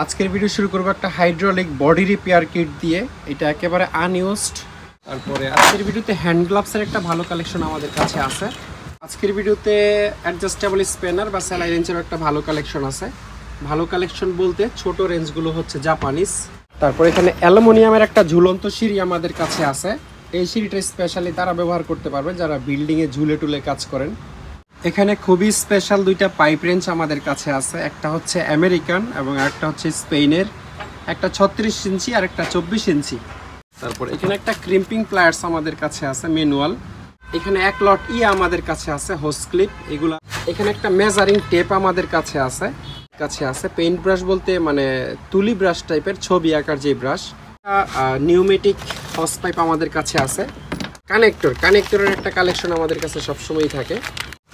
আজকের ভিডিও শুরু করব একটা হাইড্রোলিক বডি রিপেয়ার কিট দিয়ে। এটা একেবারে আনইউজড। তারপরে আজকের ভিডিওতে হ্যান্ড গ্লাভসের একটা ভালো কালেকশন আমাদের কাছে আছে। আজকের ভিডিওতে অ্যাডজাস্টেবল স্প্যানার বা সেলাই রেঞ্জের একটা ভালো কালেকশন আছে। ভালো কালেকশন বলতে ছোট রেঞ্জগুলো হচ্ছে জাপানিজ। তারপর এখানে অ্যালুমিনিয়ামের একটা ঝুলন্ত সিঁড়ি আমাদের কাছে আছে। এই সিঁড়িটা স্পেশালি তারা ব্যবহার করতে পারবে যারা বিল্ডিংয়ে ঝুলে টুলে কাজ করেন। এখানে খুবই স্পেশাল দুইটা পাইপ রেঞ্জ আমাদের কাছে আছে। একটা হচ্ছে আমেরিকান এবং একটা হচ্ছে স্পেনের। একটা 36 ইঞ্চি আর একটা 24 ইঞ্চি। তারপর এখানে একটা ক্রিম্পিং প্লায়ার্স আমাদের কাছে আছে ম্যানুয়াল। এখানে এক লট আমাদের কাছে আছে হোস ক্লিপ এগুলা। এখানে একটা মেজারিং টেপ আমাদের কাছে আছে। পেইন্ট ব্রাশ বলতে মানে তুলি ব্রাশ টাইপের ছবি আঁকার যে ব্রাশ। নিউমেটিক হস পাইপ আমাদের কাছে আছে। কানেক্টরের একটা কালেকশন আমাদের কাছে সবসময়ই থাকে।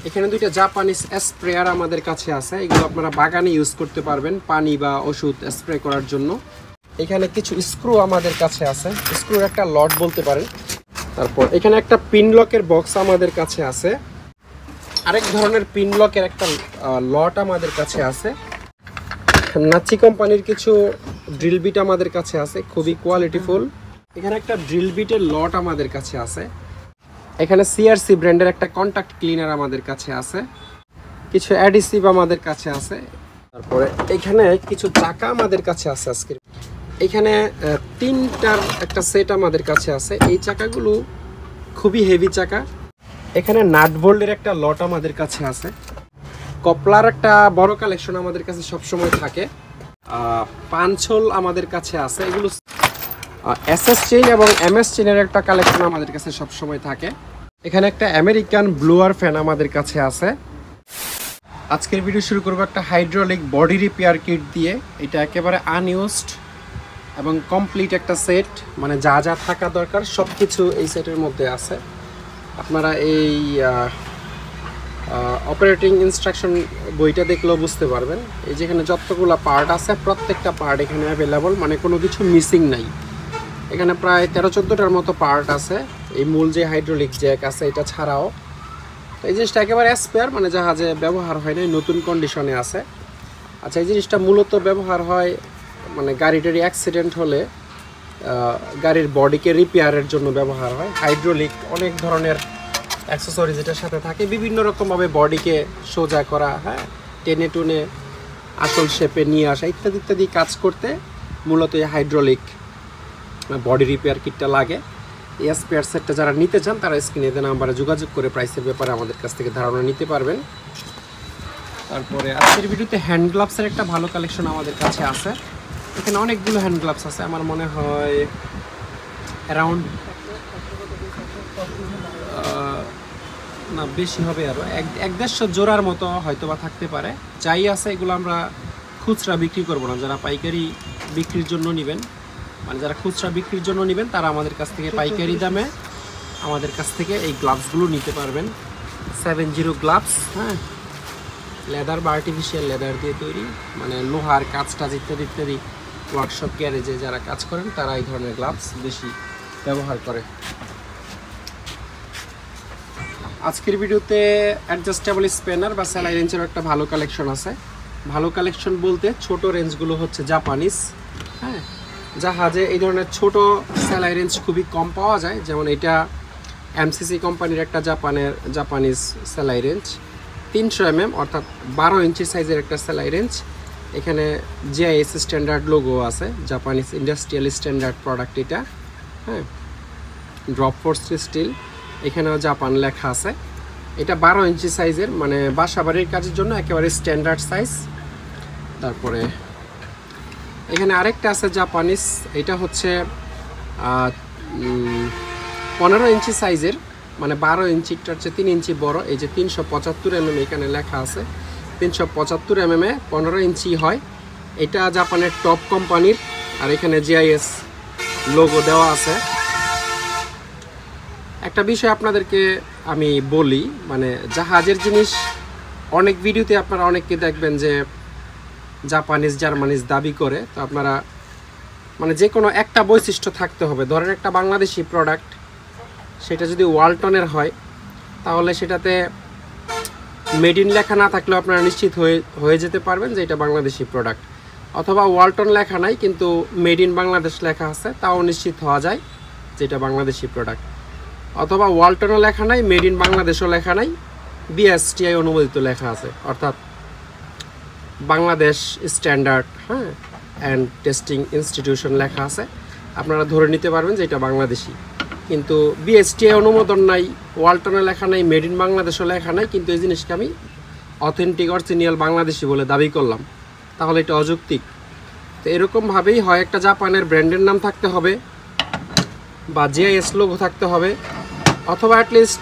এখানে দুইটা জাপানিজ স্প্রেয়ার আমাদের কাছে আছে। এগুলো আপনারা বাগানে ইউজ করতে পারবেন পানি বা ওষুধ স্প্রে করার জন্য। এখানে কিছু স্ক্রু আমাদের কাছে আছে, স্ক্রুর একটা লট বলতে পারেন। তারপর এখানে একটা পিন লকের বক্স আমাদের কাছে আছে। আরেক ধরনের পিন লকের একটা লট আমাদের কাছে আছে। নাচি কোম্পানির কিছু ড্রিল বিট আমাদের কাছে আছে, খুবই কোয়ালিটিফুল। এখানে একটা ড্রিল বিটের লট আমাদের কাছে আছে। এখানে সিআরসি ব্র্যান্ডের একটা কন্টাক্ট ক্লিনার আমাদের কাছে আছে। কিছু অ্যাডিসিভ আমাদের কাছে আছে। তারপরে এখানে কিছু চাকা আমাদের কাছে আছে। আজকে এখানে তিনটার একটা সেট আমাদের কাছে আছে। এই চাকাগুলো খুবই হেভি চাকা। এখানে নাট বোল্টের একটা লট আমাদের কাছে আছে। কপলার একটা বড় কালেকশন আমাদের কাছে সবসময় থাকে। পাঞ্চল আমাদের কাছে আছে। এগুলো এসএস চেইন এবং এমএস চেইনের একটা কালেকশন আমাদের কাছে সবসময় থাকে। এখানে একটা আমেরিকান ব্লোয়ার ফ্যান আমাদের কাছে আছে। আজকের ভিডিও শুরু করবো একটা হাইড্রোলিক বডি রিপেয়ার কিট দিয়ে। এটা একেবারে আনইউজড এবং কমপ্লিট একটা সেট, মানে যা যা থাকা দরকার সব কিছু এই সেটের মধ্যে আছে। আপনারা এই অপারেটিং ইনস্ট্রাকশন বইটা দেখলেও বুঝতে পারবেন। এই যেখানে যতগুলো পার্ট আছে প্রত্যেকটা পার্ট এখানে অ্যাভেলেবল, মানে কোনো কিছু মিসিং নাই। এখানে প্রায় 13-14টার মতো পার্ট আছে। এই মূল যে হাইড্রোলিক জ্যাক আছে এটা ছাড়াও এই জিনিসটা একেবারে স্পেয়ার, মানে জাহাজে ব্যবহার হয় না, নতুন কন্ডিশনে আছে। আচ্ছা, এই জিনিসটা মূলত ব্যবহার হয় মানে গাড়িটারি অ্যাক্সিডেন্ট হলে গাড়ির বডিকে রিপেয়ারের জন্য ব্যবহার হয়। হাইড্রোলিক অনেক ধরনের অ্যাক্সেসরিজ এটার সাথে থাকে, বিভিন্ন রকমভাবে বডিকে সোজা করা, হ্যাঁ, টেনে টুনে আসল শেপে নিয়ে আসা ইত্যাদি ইত্যাদি কাজ করতে মূলত এই হাইড্রোলিক বডি রিপেয়ার কিটটা লাগে। এই স্পেয়ার সেটটা যারা নিতে চান তারা স্ক্রিনে দেওয়া নাম্বারে যোগাযোগ করে প্রাইসের ব্যাপারে আমাদের কাছ থেকে ধারণা নিতে পারবেন। তারপরে আজকের ভিডিওতে হ্যান্ড গ্লাভসের একটা ভালো কালেকশন আমাদের কাছে আছে। এখানে অনেকগুলো হ্যান্ড গ্লাভস আছে। আমার মনে হয় অ্যারাউন্ড না বেশি হবে, আরও 150 জোড়ার মতো হয়তো বা থাকতে পারে। যাই আছে এগুলো আমরা খুচরা বিক্রি করবো না। যারা পাইকারি বিক্রির জন্য নেবেন, মানে যারা খুচরা বিক্রির জন্য নেবেন তারা আমাদের কাছ থেকে পাইকারি দামে আমাদের কাছ থেকে এই গ্লাভসগুলো নিতে পারবেন। 70 গ্লাভস, হ্যাঁ, লেদার বা আর্টিফিশিয়াল লেদার দিয়ে তৈরি, মানে লোহার কাজ টাজ ইত্যাদি ইত্যাদি ওয়ার্কশপ গ্যারেজে যারা কাজ করেন তারা এই ধরনের গ্লাভস বেশি ব্যবহার করে। আজকের ভিডিওতে অ্যাডজাস্টেবল স্প্যানার বা সেলাই রেঞ্জের একটা ভালো কালেকশন আছে। ভালো কালেকশন বলতে ছোট রেঞ্জগুলো হচ্ছে জাপানিজ, হ্যাঁ, জাহাজে এই ধরনের ছোট সেলাই রেঞ্জ খুবই কম পাওয়া যায়। যেমন এটা এমসিসি কোম্পানির একটা জাপানিজ সেলাই রেঞ্জ, 300 mm অর্থাৎ 12 ইঞ্চি সাইজের একটা সেলাই রেঞ্জ। এখানে জিআইএস স্ট্যান্ডার্ড লোগো আছে, জাপানিজ ইন্ডাস্ট্রিয়াল স্ট্যান্ডার্ড প্রোডাক্ট এটা, হ্যাঁ, ড্রপ ফোর্স স্টিল, এখানেও জাপান লেখা আছে। এটা 12 ইঞ্চি সাইজের, মানে বাসা বাড়ির কাজের জন্য একেবারে স্ট্যান্ডার্ড সাইজ। তারপরে এখানে আরেকটা আছে জাপানিজ, এটা হচ্ছে 15 ইঞ্চি সাইজের, মানে 12 ইঞ্চিটার চেয়ে 3 ইঞ্চি বড়। এই যে 375 mm এখানে লেখা আছে, 375 mm 15 ইঞ্চি হয়। এটা জাপানের টপ কোম্পানির, আর এখানে জিআইএস লোগো দেওয়া আছে। একটা বিষয় আপনাদেরকে আমি বলি, মানে জাহাজের জিনিস অনেক ভিডিওতে আপনারা অনেককে দেখবেন যে জাপানিজ জার্মানিজ দাবি করে। তো আপনারা মানে যে কোনো একটা বৈশিষ্ট্য থাকতে হবে। ধরেন একটা বাংলাদেশি প্রোডাক্ট, সেটা যদি ওয়ালটনের হয় তাহলে সেটাতে মেড ইন লেখা না থাকলেও আপনারা নিশ্চিত হয়ে যেতে পারবেন যে এটা বাংলাদেশি প্রোডাক্ট। অথবা ওয়ালটন লেখা নাই কিন্তু মেড ইন বাংলাদেশ লেখা আছে, তাও নিশ্চিত হওয়া যায় যে এটা বাংলাদেশি প্রোডাক্ট। অথবা ওয়ালটনও লেখা নাই, মেড ইন বাংলাদেশও লেখা নাই, বিএসটিআই অনুমোদিত লেখা আছে, অর্থাৎ Bangladesh standard and testing institution লেখা আছে। আপনারা ধরে নিতে পারবেন যে এটা বাংলাদেশি। কিন্তু বিএসটিআই অনুমোদন নাই, ওয়ালটনে লেখা নাই, মেড ইন বাংলাদেশও লেখা নাই, কিন্তু এই জিনিসকে আমি অথেন্টিক অরিজিনাল বাংলাদেশি বলে দাবি করলাম, তাহলে এটা অযৌক্তিক। তো এরকমভাবেই হয় একটা জাপানের ব্র্যান্ডের নাম থাকতে হবে বা জিআইএস লোগো থাকতে হবে, অথবা অ্যাটলিস্ট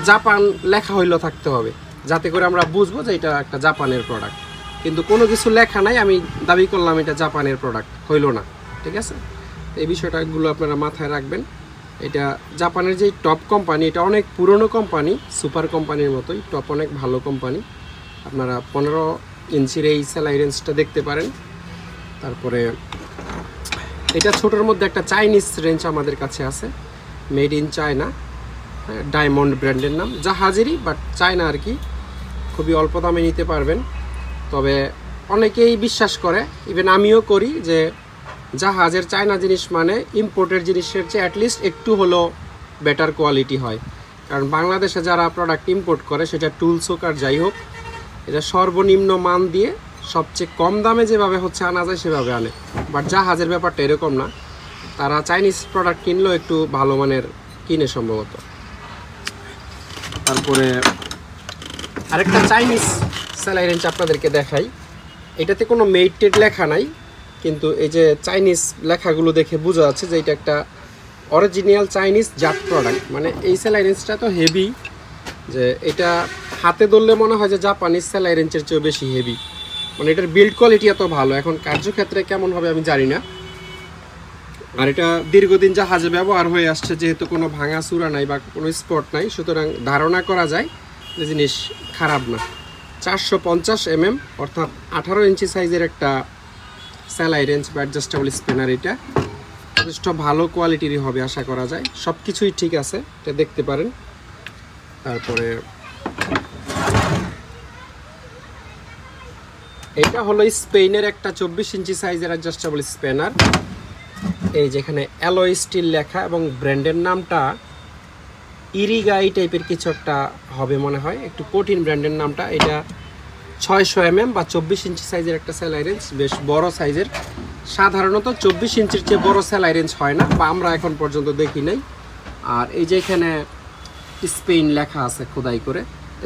জাপান লেখা হইলেও থাকতে হবে, যাতে করে আমরা বুঝবো যে এটা একটা জাপানের প্রোডাক্ট। কিন্তু কোনো কিছু লেখা নাই, আমি দাবি করলাম এটা জাপানের প্রোডাক্ট, হইল না। ঠিক আছে, এই বিষয়টাগুলো আপনারা মাথায় রাখবেন। এটা জাপানের যে টপ কোম্পানি, এটা অনেক পুরনো কোম্পানি, সুপার কোম্পানির মতোই টপ, অনেক ভালো কোম্পানি। আপনারা 15 ইঞ্চির এই সেলাই রেঞ্জটা দেখতে পারেন। তারপরে এটা ছোটোর মধ্যে একটা চাইনিজ রেঞ্জ আমাদের কাছে আছে, মেড ইন চায়না, ডায়মন্ড ব্র্যান্ডের নাম, জাহাজেরই বাট চায়না আর কি, খুবই অল্প দামে নিতে পারবেন। তবে অনেকেই বিশ্বাস করে, ইভেন আমিও করি, যে জাহাজের চায়না জিনিস মানে ইম্পোর্টেড জিনিসের চেয়ে অ্যাটলিস্ট একটু হলো বেটার কোয়ালিটি হয়। কারণ বাংলাদেশে যারা প্রোডাক্ট ইম্পোর্ট করে, সেটা টুলস হোক আর যাই হোক, এটা সর্বনিম্ন মান দিয়ে সবচেয়ে কম দামে যেভাবে হচ্ছে আনা যায় সেভাবে আনে। বাট জাহাজের ব্যাপারটা এরকম না, তারা চাইনিজ প্রোডাক্ট কিনলেও একটু ভালো মানের কিনে সম্ভবত। তারপরে আরেকটা চাইনিজ সেলাই রেঞ্জ আপনাদেরকে দেখাই। এটাতে কোনো মেড লেখা নাই, কিন্তু এই যে চাইনিজ লেখাগুলো দেখে বোঝা যাচ্ছে যে এটা একটা অরিজিনাল চাইনিজ জাত প্রোডাক্ট। মানে এই সেলাই রেঞ্জটা তো হেভি, যে এটা হাতে ধরলে মনে হয় যে জাপানিজ সেলাই রেঞ্জের চেয়েও বেশি হেভি। মানে এটার বিল্ড কোয়ালিটি এত ভালো, এখন কার্যক্ষেত্রে কেমন হবে আমি জানি না। আর এটা দীর্ঘদিন জাহাজে ব্যবহার হয়ে আসছে, যেহেতু কোনো ভাঙা চূড়া নাই বা কোনো স্পট নাই, সুতরাং ধারণা করা যায় যে জিনিস খারাপ না। 450 mm অর্থাৎ 18 ইঞ্চি সাইজের একটা সেলাই রেঞ্জ বা অ্যাডজাস্টেবল স্পিনার, এটা যথেষ্ট ভালো কোয়ালিটিরই হবে আশা করা যায়। সব কিছুই ঠিক আছে, এটা দেখতে পারেন। তারপরে এটা হলো স্পেনের একটা 24 ইঞ্চি সাইজের অ্যাডজাস্টেবল স্পিনার। এই যেখানে অ্যালয় স্টিল লেখা এবং ব্র্যান্ডের নামটা ইরিগাই টাইপের কিছু একটা হবে মনে হয়, একটু কঠিন ব্র্যান্ডের নামটা। এটা 600 mm বা 24 ইঞ্চি সাইজের একটা সেলাই রেঞ্জ, বেশ বড় সাইজের। সাধারণত 24 ইঞ্চির চেয়ে বড় সেলাই রেঞ্জ হয় না, বা আমরা এখন পর্যন্ত দেখি নাই। আর এই যে এখানে স্পেন লেখা আছে খোদাই করে,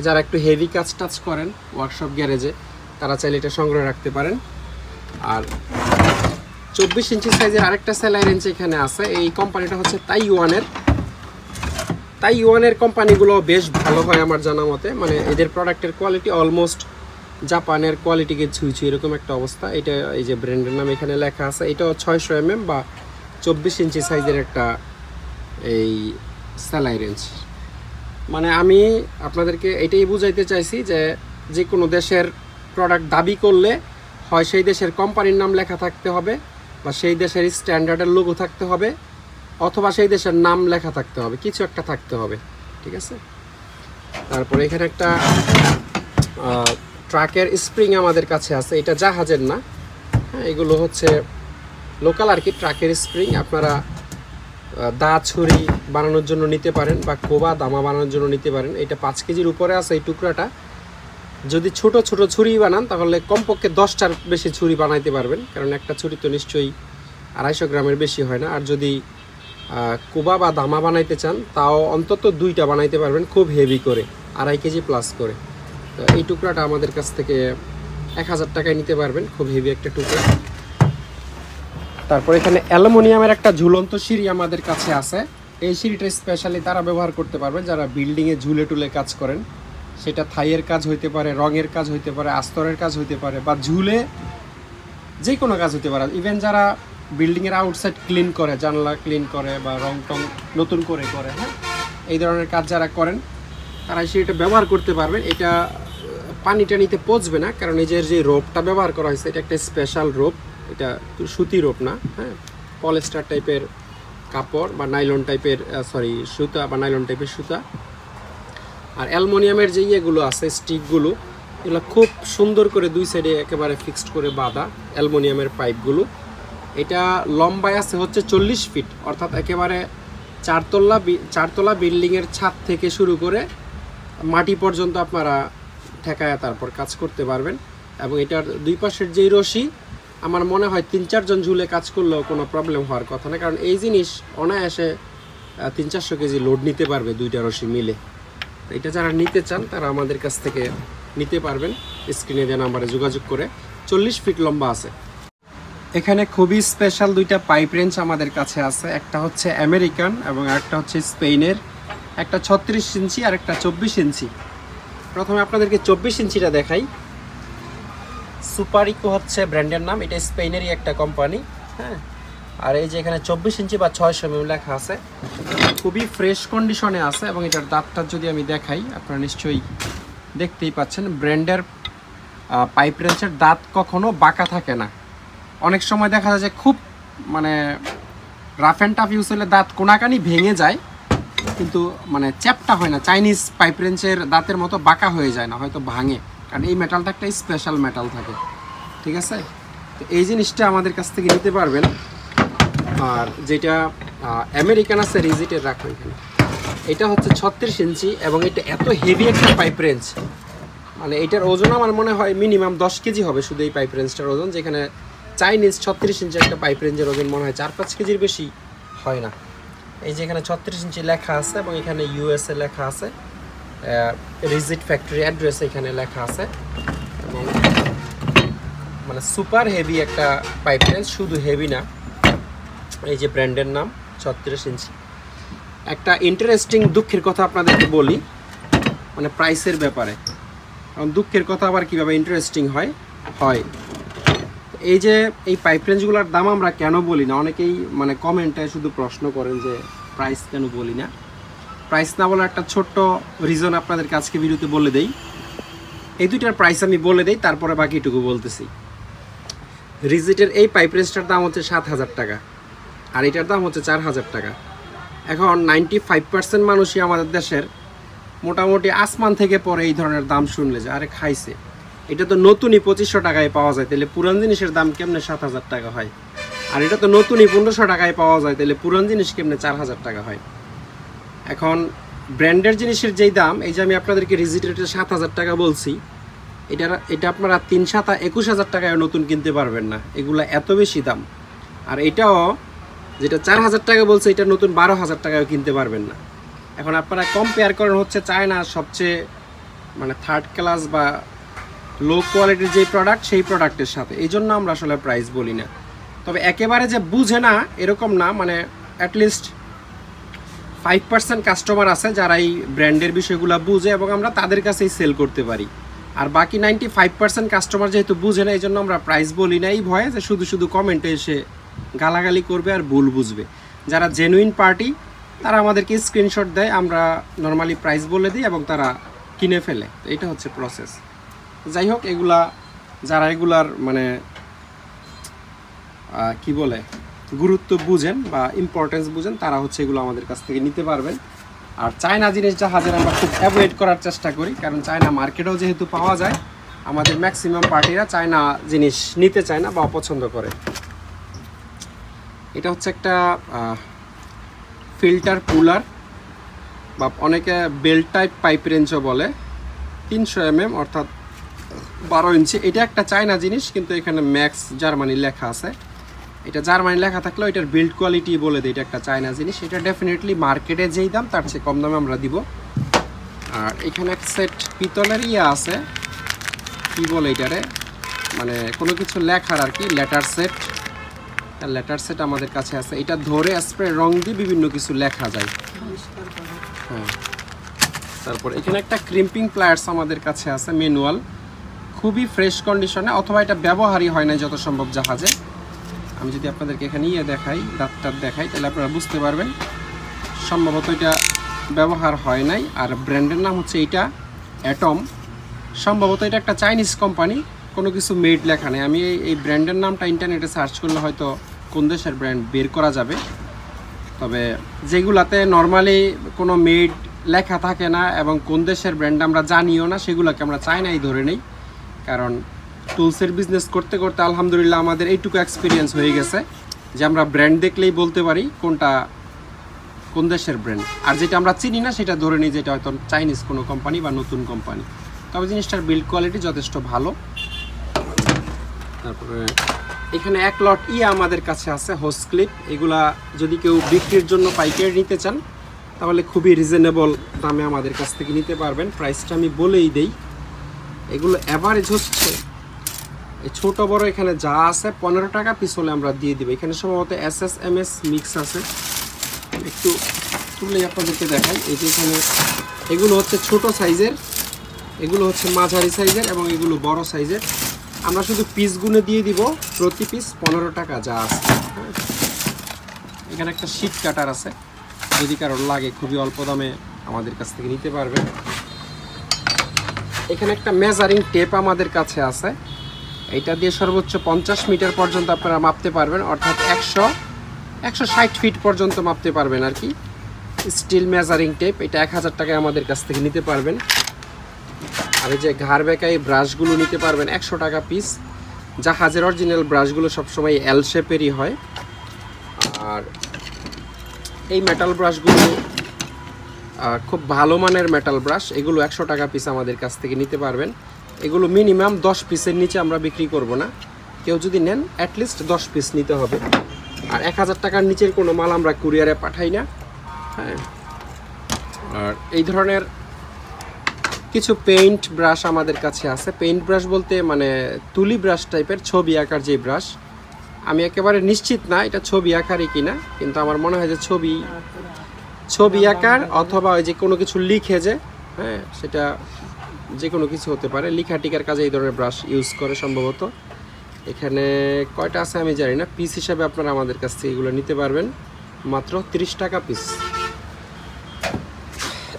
যারা একটু হেভি কাজ টাচ করেন ওয়ার্কশপ গ্যারেজে, তারা চাইলে এটা সংগ্রহ রাখতে পারেন। আর 24 ইঞ্চি সাইজের আরেকটা সেলাই রেঞ্জ এখানে আছে। এই কোম্পানিটা হচ্ছে তাইওয়ানের কোম্পানিগুলো বেশ ভালো হয় আমার জানা মতে। মানে এদের প্রোডাক্টের কোয়ালিটি অলমোস্ট জাপানের কোয়ালিটিকে ছুঁই এরকম একটা অবস্থা। এটা এই যে ব্র্যান্ডের নাম এখানে লেখা আছে, এটাও 600 mm বা 24 ইঞ্চি সাইজের একটা এই সেলাই রেঞ্জ। মানে আমি আপনাদেরকে এটাই বুঝাইতে চাইছি যে যে কোনো দেশের প্রোডাক্ট দাবি করলে হয় সেই দেশের কোম্পানির নাম লেখা থাকতে হবে, বা সেই দেশের স্ট্যান্ডার্ডের লোগো থাকতে হবে, অথবা সেই দেশের নাম লেখা থাকতে হবে, কিছু একটা থাকতে হবে। ঠিক আছে, তারপরে এখানে একটা ট্রাকের স্প্রিং আমাদের কাছে আছে, এটা জাহাজের না, হ্যাঁ, এগুলো হচ্ছে লোকাল আর কি ট্রাকের স্প্রিং। আপনারা দা ছুরি বানানোর জন্য নিতে পারেন, বা কোবা দামা বানানোর জন্য নিতে পারেন। এটা 5 কেজির উপরে আছে এই টুকরাটা। যদি ছোট ছোট ছুরি বানান তাহলে কমপক্ষে 10টার বেশি ছুরি বানাইতে পারবেন, কারণ একটা ছুরি তো নিশ্চয়ই 250 গ্রামের বেশি হয় না। আর যদি কোবা বা দামা বানাইতে চান তাও অন্তত 2টা বানাইতে পারবেন, খুব হেভি করে, 2.5 কেজি প্লাস করে। তো এই টুকরাটা আমাদের কাছ থেকে 1000 টাকায় নিতে পারবেন, খুব হেভি একটা টুকরা। তারপর এখানে অ্যালুমিনিয়ামের একটা ঝুলন্ত সিঁড়ি আমাদের কাছে আছে। এই সিঁড়িটা স্পেশালি তারা ব্যবহার করতে পারবেন যারা বিল্ডিংয়ে ঝুলে টুলে কাজ করেন। সেটা থাইয়ের কাজ হইতে পারে, রঙের কাজ হইতে পারে, আস্তরের কাজ হইতে পারে, বা ঝুলে যে কোনো কাজ হইতে পারে। ইভেন যারা বিল্ডিংয়ের আউটসাইড ক্লিন করে, জানলা ক্লিন করে বা রং টং নতুন করে, হ্যাঁ, এই ধরনের কাজ যারা করেন তারা সেটা ব্যবহার করতে পারবেন। এটা পানিটা নিতে পচবে না, কারণ এই যে রোপটা ব্যবহার করা হয়েছে এটা একটা স্পেশাল রোপ, এটা সুতি রোপ না, হ্যাঁ, পলিস্টার টাইপের কাপড় বা নাইলন টাইপের সুতা বা নাইলন টাইপের সুতা। আর অ্যালুমিনিয়ামের যে ইয়েগুলো আছে স্টিকগুলো, এগুলো খুব সুন্দর করে দুই সাইডে একেবারে ফিক্সড করে বাঁধা অ্যালুমিনিয়ামের পাইপগুলো। এটা লম্বায় আছে হচ্ছে 40 ফিট, অর্থাৎ একেবারে চারতলা বিল্ডিংয়ের ছাদ থেকে শুরু করে মাটি পর্যন্ত আপনারা ঠেকায় তারপর কাজ করতে পারবেন। এবং এটার দুই পাশের যেই রশি, আমার মনে হয় 3-4 জন ঝুলে কাজ করলেও কোনো প্রবলেম হওয়ার কথা না, কারণ এই জিনিস অনায়াসে 300-400 কেজি লোড নিতে পারবে দুইটা রশি মিলে। এটা যারা নিতে চান তারা আমাদের কাছ থেকে নিতে পারবেন, স্ক্রিনে দেওয়া নাম্বারে যোগাযোগ করে। 40 ফিট লম্বা আছে। এখানে খুবই স্পেশাল দুইটা পাইপ রেঞ্জ আমাদের কাছে আছে, একটা হচ্ছে আমেরিকান এবং একটা হচ্ছে স্পেনের, একটা 36 ইঞ্চি আর একটা 24 ইঞ্চি। প্রথমে আপনাদেরকে 24 ইঞ্চিটা দেখাই। সুপারিকো হচ্ছে ব্র্যান্ডের নাম, এটা স্পেনেরই একটা কোম্পানি। হ্যাঁ, আর এই যে এখানে 24 ইঞ্চি বা 600 mm লেখা আছে, খুবই ফ্রেশ কন্ডিশনে আছে। এবং এটার দাঁতটা যদি আমি দেখাই, আপনারা নিশ্চয়ই দেখতেই পাচ্ছেন, ব্র্যান্ডের পাইপ রেঞ্চের দাঁত কখনো বাঁকা থাকে না। অনেক সময় দেখা যায় যে খুব মানে রাফ অ্যান্ড টাফ ইউজ হলে দাঁত কোনাকানি ভেঙে যায়, কিন্তু মানে চ্যাপটা হয় না। চাইনিজ পাইপ রেঞ্চের দাঁতের মতো বাঁকা হয়ে যায় না, হয়তো ভাঙে, কারণ এই মেটালটা একটা স্পেশাল মেটাল থাকে। ঠিক আছে, তো এই জিনিসটা আমাদের কাছ থেকে নিতে পারবেন। আর যেটা আমেরিকান আছে রিজিটের রাখো এখানে, এটা হচ্ছে 36 ইঞ্চি এবং এটা এত হেভি একটা পাইপ রেঞ্জ, মানে এটার ওজন আমার মনে হয় মিনিমাম 10 কেজি হবে শুধু এই পাইপ রেঞ্জটার ওজন, যেখানে চাইনিজ 36 ইঞ্চি একটা পাইপ রেঞ্জের ওজন মনে হয় 4-5 কেজির বেশি হয় না। এই যে এখানে 36 ইঞ্চি লেখা আছে এবং এখানে ইউএসএ লেখা আছে, রিজিট ফ্যাক্টরি অ্যাড্রেস এখানে লেখা আছে। এবং মানে সুপার হেভি একটা পাইপ রেঞ্জ, শুধু হেভি না, এই যে ব্র্যান্ডের নাম 36 ইঞ্চি। একটা ইন্টারেস্টিং দুঃখের কথা আপনাদেরকে বলি, মানে প্রাইসের ব্যাপারে। কারণ দুঃখের কথা আবার কীভাবে ইন্টারেস্টিং হয়। এই যে এই পাইপ রেঞ্জগুলোর দাম আমরা কেন বলি না, অনেকেই মানে কমেন্টে শুধু প্রশ্ন করেন যে প্রাইস কেন বলি না। প্রাইস না বলার একটা ছোট্ট রিজন আপনাদেরকে আজকে ভিডিওতে বলে দেই। এই দুইটার প্রাইস আমি বলে দেই, তারপরে বাকিটুকু বলতেছি। রিজিটের এই পাইপ রেঞ্জটার দাম হচ্ছে 7,000 টাকা, আর এটার দাম হচ্ছে 4,000 টাকা। এখন 95% মানুষই আমাদের দেশের মোটামুটি আসমান থেকে পরে এই ধরনের দাম শুনলে যে আরে খাইছে, এটা তো নতুনই 2500 টাকায় পাওয়া যায়, তাহলে পুরান জিনিসের দাম কেমনে 7,000 টাকা হয়? আর এটা তো নতুনই 1500 টাকায় পাওয়া যায়, তাহলে পুরান জিনিস কেমনে 4,000 টাকা হয়? এখন ব্র্যান্ডের জিনিসের যেই দাম, এই যে আমি আপনাদেরকে রিজিটের 7,000 টাকা বলছি, এটা আপনারা 3-7-21,000 টাকায় নতুন কিনতে পারবেন না, এগুলা এত বেশি দাম। আর এটাও যেটা 4,000 টাকা বলছে, এটা নতুন 12,000 টাকায় কিনতে পারবেন না। এখন আপনারা কম্পেয়ার করেন হচ্ছে চায়না সবচেয়ে মানে থার্ড ক্লাস বা লো কোয়ালিটির যে প্রোডাক্ট, সেই প্রোডাক্টের সাথে। এই জন্য আমরা আসলে প্রাইস বলি না। তবে একেবারে যে বুঝে না এরকম না, মানে অ্যাটলিস্ট 5% কাস্টমার আছে যারা এই ব্র্যান্ডের বিষয়গুলো বুঝে এবং আমরা তাদের কাছেই সেল করতে পারি। আর বাকি 95% কাস্টমার যেহেতু বুঝে না, এই জন্য আমরা প্রাইস বলি না, এই ভয়ে যে শুধু কমেন্টে এসে গালাগালি করবে আর ভুল বুঝবে। যারা জেনুইন পার্টি তারা আমাদেরকে স্ক্রিনশট দেয়, আমরা নর্মালি প্রাইস বলে দিই এবং তারা কিনে ফেলে। তো এটা হচ্ছে প্রসেস। যাই হোক, এগুলা যারা এগুলার মানে কি বলে গুরুত্ব বুঝেন বা ইম্পর্টেন্স বুঝেন, তারা হচ্ছে এগুলো আমাদের কাছ থেকে নিতে পারবেন। আর চায়না জিনিস জাহাজের আমরা খুব অ্যাভয়েড করার চেষ্টা করি, কারণ চায়না মার্কেটেও যেহেতু পাওয়া যায়, আমাদের ম্যাক্সিমাম পার্টিরা চায়না জিনিস নিতে চায় না বা অপছন্দ করে। এটা হচ্ছে একটা ফিল্টার কুলার বা অনেকে বেল্ট টাইপ পাইপ রেঞ্জও বলে, 300 mm অর্থাৎ 12 ইঞ্চি। এটা একটা চায়না জিনিস, কিন্তু এখানে ম্যাক্স জার্মানি লেখা আছে। এটা জার্মানি লেখা থাকলেও এটার বিল্ড কোয়ালিটি বলে দেয় এটা একটা চায়না জিনিস। এটা ডেফিনেটলি মার্কেটে যেই দাম তার চেয়ে কম দামে আমরা দিব। আর এখানে এক সেট পিতলের আছে, কি বলে এটারে, মানে কোনো কিছু লেখার আর কি, লেটার সেট। লেটার সেট আমাদের কাছে আছে। এটা ধরে স্প্রে রং দিয়ে বিভিন্ন কিছু লেখা যায়। হ্যাঁ, তারপর এখানে একটা ক্রিম্পিং প্লায়ার্স আমাদের কাছে আছে, ম্যানুয়াল, খুবই ফ্রেশ কন্ডিশনে, অথবা এটা ব্যবহারই হয় না যত সম্ভব জাহাজে। আমি যদি আপনাদেরকে এখানে দেখাই, দাঁতটা দেখাই, তাহলে আপনারা বুঝতে পারবেন সম্ভবত এটা ব্যবহার হয় নাই। আর ব্র্যান্ডের নাম হচ্ছে এটা অ্যাটম, সম্ভবত এটা একটা চাইনিজ কোম্পানি, কোনো কিছু মেড লেখা নেই। আমি এই ব্র্যান্ডের নামটা ইন্টারনেটে সার্চ করলে হয়তো কোন দেশের ব্র্যান্ড বের করা যাবে। তবে যেগুলাতে নর্মালি কোনো মেড লেখা থাকে না এবং কোন দেশের ব্র্যান্ড আমরা জানিও না, সেগুলোকে আমরা চায়নাই ধরে নেই। কারণ টুলসের বিজনেস করতে করতে আলহামদুলিল্লাহ আমাদের এইটুকু এক্সপিরিয়েন্স হয়ে গেছে যে আমরা ব্র্যান্ড দেখলেই বলতে পারি কোনটা কোন দেশের ব্র্যান্ড, আর যেটা আমরা চিনি না সেটা ধরে নিই যেটা হয়তো চাইনিজ কোনো কোম্পানি বা নতুন কোম্পানি। তবে জিনিসটার বিল্ড কোয়ালিটি যথেষ্ট ভালো। তারপরে এখানে 1 লট আমাদের কাছে আছে হোস ক্লিপ। এগুলা যদি কেউ বিক্রির জন্য পাইকারি নিতে চান তাহলে খুবই রিজনেবল দামে আমাদের কাছ থেকে নিতে পারবেন। প্রাইসটা আমি বলেই দেই, এগুলো অ্যাভারেজ হচ্ছে এই ছোট বড় এখানে যা আছে 15 টাকা পিস হলে আমরা দিয়ে দিব। এখানে সম্ভবত SSMS মিক্স আছে, একটু তুলে আপনাদেরকে দেখাই। এই যে এখানে এগুলো হচ্ছে ছোট সাইজের, এগুলো হচ্ছে মাঝারি সাইজের এবং এগুলো বড় সাইজের। আমরা শুধু পিস গুনে দিয়ে দিব, প্রতি পিস 15 টাকা যা আছে। এখানে একটা শীট কাটার আছে, যদি কারোর লাগে খুবই অল্প দামে আমাদের কাছ থেকে নিতে পারবেন। এখানে একটা মেজারিং টেপ আমাদের কাছে আছে, এটা দিয়ে সর্বোচ্চ 50 মিটার পর্যন্ত আপনারা মাপতে পারবেন, অর্থাৎ 160 ফিট পর্যন্ত মাপতে পারবেন আর কি। স্টিল মেজারিং টেপ, এটা 1000 টাকায় আমাদের কাছ থেকে নিতে পারবেন। আর এই যে ঘাড় বেঁকাই ব্রাশগুলো নিতে পারবেন 100 টাকা পিস। জাহাজের অরিজিনাল ব্রাশগুলো সবসময় এল শেপেরই হয়। আর এই মেটাল ব্রাশগুলো খুব ভালো মানের মেটাল ব্রাশ, এগুলো 100 টাকা পিস আমাদের কাছ থেকে নিতে পারবেন। এগুলো মিনিমাম 10 পিসের নিচে আমরা বিক্রি করব না, কেউ যদি নেন অ্যাটলিস্ট 10 পিস নিতে হবে। আর 1000 টাকার নিচের কোনো মাল আমরা কুরিয়ারে পাঠাই না। হ্যাঁ, আর এই ধরনের কিছু পেইন্ট ব্রাশ আমাদের কাছে আছে। পেইন্ট ব্রাশ বলতে মানে তুলি ব্রাশ টাইপের, ছবি আঁকার যে ব্রাশ। আমি একেবারে নিশ্চিত না এটা ছবি আঁকারই কিনা, কিন্তু আমার মনে হয় যে ছবি আঁকার অথবা ওই যে কোনো কিছু লিখে যে, হ্যাঁ সেটা যে কোনো কিছু হতে পারে, লিখা টিকার কাজে এই ধরনের ব্রাশ ইউজ করে সম্ভবত। এখানে কয়টা আছে আমি জানি না, পিস হিসাবে আপনারা আমাদের কাছ থেকে এগুলো নিতে পারবেন মাত্র 30 টাকা পিস।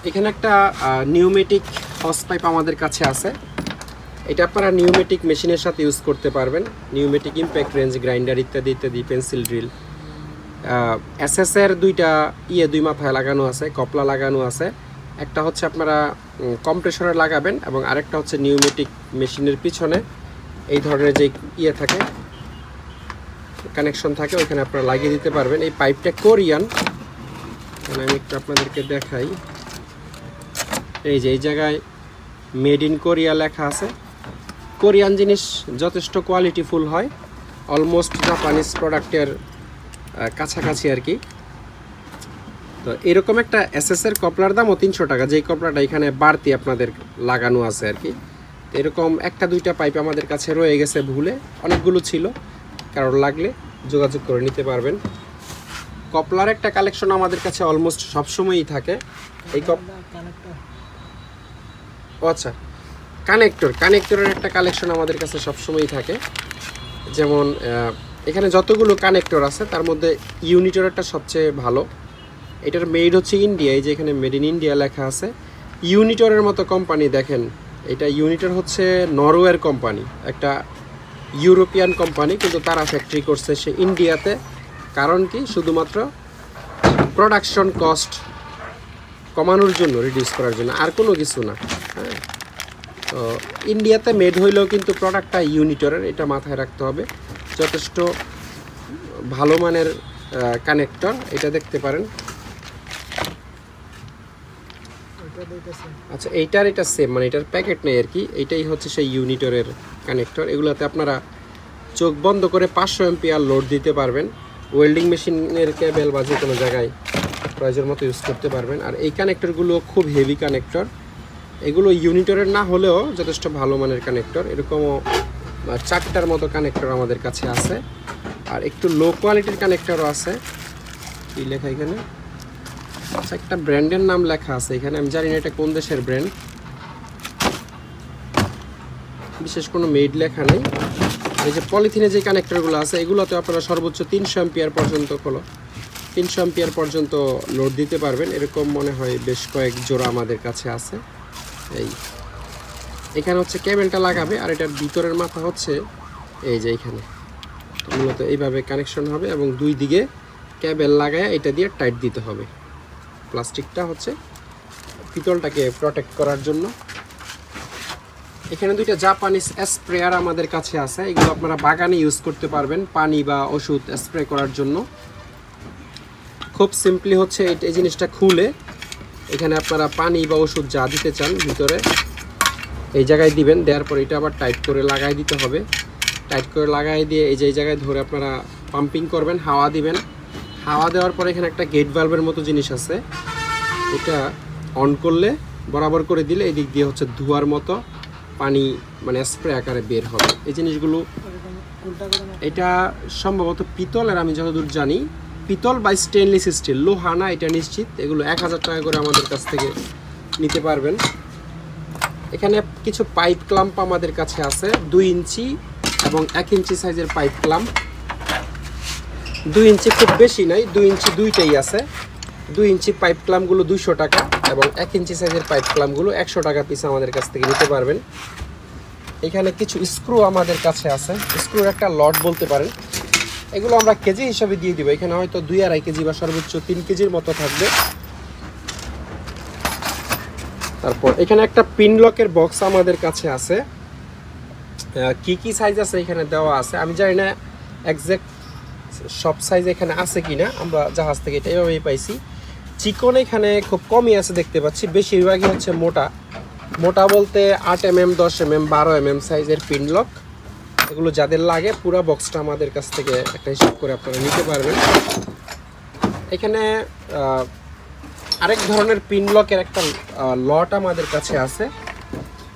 এখানে একটা নিউমেটিক হস পাইপ আমাদের কাছে আছে, এটা আপনারা নিউমেটিক মেশিনের সাথে ইউজ করতে পারবেন। নিউমেটিক ইম্প্যাক্ট রেঞ্জ গ্রাইন্ডার ইত্যাদি ইত্যাদি, পেন্সিল ড্রিল। এসএসের দুই মাথায় লাগানো আছে, কপলা লাগানো আছে। একটা হচ্ছে আপনারা কম্প্রেসরে লাগাবেন এবং আরেকটা হচ্ছে নিউমেটিক মেশিনের পিছনে এই ধরনের যে থাকে কানেকশন থাকে, ওইখানে আপনারা লাগিয়ে দিতে পারবেন। এই পাইপটা কোরিয়ান, আমি একটু আপনাদেরকে দেখাই। এই যে এই জায়গায় মেড ইন কোরিয়া লেখা আছে। কোরিয়ান জিনিস যথেষ্ট কোয়ালিটিফুল হয়, অলমোস্ট জাপানিজ প্রোডাক্টের কাছাকাছি আর কি। তো এরকম একটা এসএসের কপলার দামও 300 টাকা, যেই কপলাটা এখানে বাড়তি আপনাদের লাগানো আছে আর কি। এরকম একটা দুইটা পাইপ আমাদের কাছে রয়ে গেছে ভুলে, অনেকগুলো ছিল, কারোর লাগলে যোগাযোগ করে নিতে পারবেন। কপলার একটা কালেকশন আমাদের কাছে অলমোস্ট সবসময়ই থাকে। এই আচ্ছা, কানেক্টরের একটা কালেকশন আমাদের কাছে সবসময়ই থাকে। যেমন এখানে যতগুলো কানেক্টর আছে তার মধ্যে ইউনিটরেরটা সবচেয়ে ভালো। এটার মেড হচ্ছে ইন্ডিয়া, এই যে এখানে মেড ইন ইন্ডিয়া লেখা আছে। ইউনিটরের মতো কোম্পানি দেখেন, এটা ইউনিটর হচ্ছে নরওয়ের কোম্পানি, একটা ইউরোপিয়ান কোম্পানি, কিন্তু তারা ফ্যাক্টরি করছে সে ইন্ডিয়াতে। কারণ কি, শুধুমাত্র প্রোডাকশন কস্ট কমানোর জন্য, রিডিউস করার জন্য, আর কোনো কিছু না। হ্যাঁ, তো ইন্ডিয়াতে মেড হইলেও কিন্তু প্রোডাক্টটা ইউনিটরের, এটা মাথায় রাখতে হবে। যথেষ্ট ভালো মানের কানেক্টর, এটা দেখতে পারেন। আচ্ছা, এটা সেম, মানে এটার প্যাকেট নেই আর কি। এইটাই হচ্ছে সেই ইউনিটরের কানেক্টর। এগুলোতে আপনারা চোখ বন্ধ করে 500 এম্পিয়ার লোড দিতে পারবেন। ওয়েল্ডিং মেশিনের কেবল বা যে কোনো জায়গায় প্রয়োজন মতো ইউজ করতে পারবেন। আর এই কানেক্টরগুলো খুব হেভি কানেক্টর, এগুলো ইউনিটরের না হলেও যথেষ্ট ভালো মানের কানেক্টর। এরকমও 4টার মতো কানেক্টর আমাদের কাছে আছে। আর একটু লো কোয়ালিটির কানেক্টরও আছে। কি লেখা এখানে? আচ্ছা, একটা ব্র্যান্ডের নাম লেখা আছে এখানে, আমি জানি না এটা কোন দেশের ব্র্যান্ড, বিশেষ কোনো মেড লেখা নেই। এই যে পলিথিনে যে কানেক্টরগুলো আছে, এগুলোতে আপনারা সর্বোচ্চ 300 এম্পিয়ার পর্যন্ত 300 এম্পিয়ার পর্যন্ত লোড দিতে পারবেন। এরকম মনে হয় বেশ কয়েক জোড়া আমাদের কাছে আছে। এখানে হচ্ছে কেবেলটা লাগাবে, আর এটার ভিতরের মাথা হচ্ছে এই যে এইখানে। মূলত এইভাবে কানেকশন হবে এবং দুই দিকে কেবেল লাগায় এটা দিয়ে টাইট দিতে হবে। প্লাস্টিকটা হচ্ছে পিতলটাকে প্রোটেক্ট করার জন্য। এখানে দুইটা জাপানিজ স্প্রেয়ার আমাদের কাছে আছে, এগুলো আপনারা বাগানে ইউজ করতে পারবেন পানি বা ওষুধ স্প্রে করার জন্য। খুব সিম্পলি হচ্ছে এই জিনিসটা খুলে এখানে আপনারা পানি বা ওষুধ যা দিতে চান ভিতরে এই জায়গায় দিবেন, দেওয়ার পর এটা আবার টাইট করে লাগাই দিতে হবে। টাইট করে লাগাই দিয়ে এই যে এই জায়গায় ধরে আপনারা পাম্পিং করবেন, হাওয়া দিবেন। হাওয়া দেওয়ার পর এখানে একটা গেট ভালভের মতো জিনিস আছে, এটা অন করলে বরাবর করে দিলে এই দিক দিয়ে হচ্ছে ধোয়ার মতো পানি মানে স্প্রে আকারে বের হবে। এই জিনিসগুলো এটা সম্ভবত পিতলের, আমি যতদূর জানি পিতল বা স্টেনলেস স্টিল, লোহা না এটা নিশ্চিত। এগুলো 1000 টাকা করে আমাদের কাছ থেকে নিতে পারবেন। এখানে কিছু পাইপ ক্লাম্প আমাদের কাছে আছে 2 ইঞ্চি এবং 1 ইঞ্চি সাইজের পাইপ ক্লাম্প। 2 ইঞ্চি খুব বেশি নাই, 2 ইঞ্চি দুইটাই আছে। 2 ইঞ্চি পাইপ ক্লাম্পগুলো 200 টাকা এবং 1 ইঞ্চি সাইজের পাইপ ক্লাম্পগুলো 100 টাকা পিস আমাদের কাছ থেকে নিতে পারবেন। এখানে কিছু স্ক্রু আমাদের কাছে আছে, স্ক্রুর একটা লট বলতে পারেন। এগুলো আমরা কেজি হিসাবে দিয়ে দিব, এখানে হয়তো 2-2.5 কেজি বা সর্বোচ্চ 3 কেজির মতো থাকবে। তারপর এখানে একটা পিন লকের বক্স আমাদের কাছে আছে, কি কি সাইজ আছে এখানে দেওয়া আছে, আমি জানি না এক্সাক্ট সব সাইজ এখানে আছে কিনা, আমরা জাহাজ থেকে এটা এইভাবেই পাইছি। চিকন এখানে খুব কমই আছে দেখতে পাচ্ছি, বেশিরভাগই হচ্ছে মোটা। মোটা বলতে 8 mm, 10 mm, 12 mm সাইজের পিন লক। এগুলো যাদের লাগে পুরো বক্সটা আমাদের কাছ থেকে একটা হিসাব করে আপনারা নিতে পারবেন। এখানে আরেক ধরনের পিন লকের একটা লট আমাদের কাছে আছে।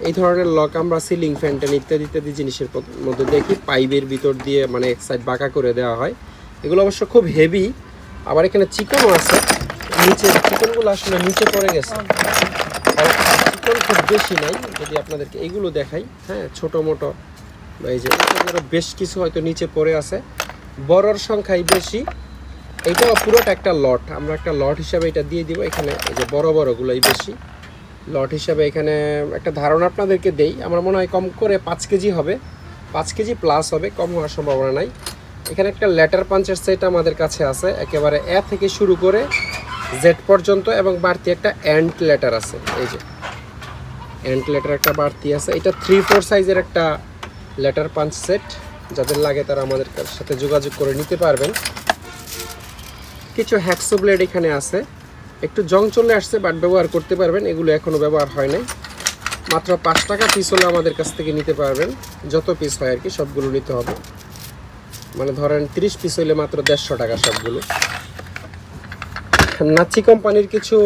এই ধরনের লক আমরা সিলিং ফ্যান ইত্যাদি ইত্যাদি জিনিসের মধ্যে দেখি, পাইপের ভিতর দিয়ে মানে এক সাইড বাঁকা করে দেওয়া হয়। এগুলো অবশ্য খুব হেভি। আবার এখানে চিকনও আছে, নিচে চিকনগুলো আসলে নিচে পড়ে গেছে, চিকন খুব বেশি নাই। যদি আপনাদেরকে এইগুলো দেখাই, হ্যাঁ ছোটো মোটো এই যে বেশ কিছু হয়তো নিচে পড়ে আছে, বড়র সংখ্যাই বেশি। এইটাও পুরোটা একটা লট, আমরা একটা লট হিসাবে এটা দিয়ে দিব। এখানে এই যে বড় বড়গুলোই বেশি লট হিসাবে। এখানে একটা ধারণা আপনাদেরকে দেই, আমার মনে হয় কম করে 5 কেজি হবে, 5 কেজি প্লাস হবে, কম হওয়ার সম্ভাবনা নাই। এখানে একটা লেটার পাঞ্চের সেট আমাদের কাছে আছে, একেবারে এ থেকে শুরু করে জেড পর্যন্ত, এবং বাড়তি একটা এন্ড লেটার আছে। এই যে এন্ড লেটার একটা বাড়তি আছে। এটা 3/4 সাইজের একটা লেটার পাঞ্চ সেট, যাদের লাগে তারা আমাদের সাথে যোগাযোগ করে নিতে পারবেন। কিছু হ্যাকসো ব্লেড এখানে আছে, একটু জং চলে আসছে বাট ব্যবহার করতে পারবেন, এগুলো এখনও ব্যবহার হয় নাই। মাত্র 5 টাকা পিস হলে আমাদের কাছ থেকে নিতে পারবেন, যত পিস হয় আর কি সবগুলো নিতে হবে। মানে ধরেন 30 পিস হইলে মাত্র 150 টাকা সবগুলো। নাচি কোম্পানির কিছু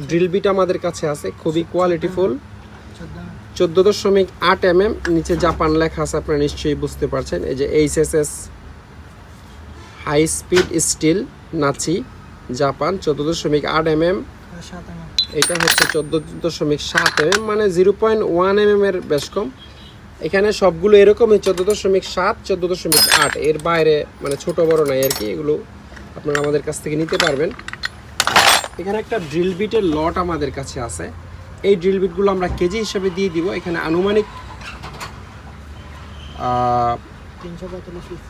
ড্রিল বিট আমাদের কাছে আছে, খুবই কোয়ালিটিফুল, 14.8 mm, নিচে জাপান লেখা আছে, আপনারা নিশ্চয়ই বুঝতে পারছেন। এই যে HSS হাই স্পিড স্টিল নাচি জাপান 14.8 mm, এটা হচ্ছে 14.7 mm, মানে 0.1 mm এর বেশ কম। এখানে সবগুলো এরকমই 14.7, 14.8, এর বাইরে মানে ছোট বড় নাই আর কি। এগুলো আপনারা আমাদের কাছ থেকে নিতে পারবেন। এখানে একটা ড্রিল বিটের লট আমাদের কাছে আছে, এই ড্রিল বিটগুলো আমরা কেজি হিসাবে দিয়ে দিব। এখানে আনুমানিক 345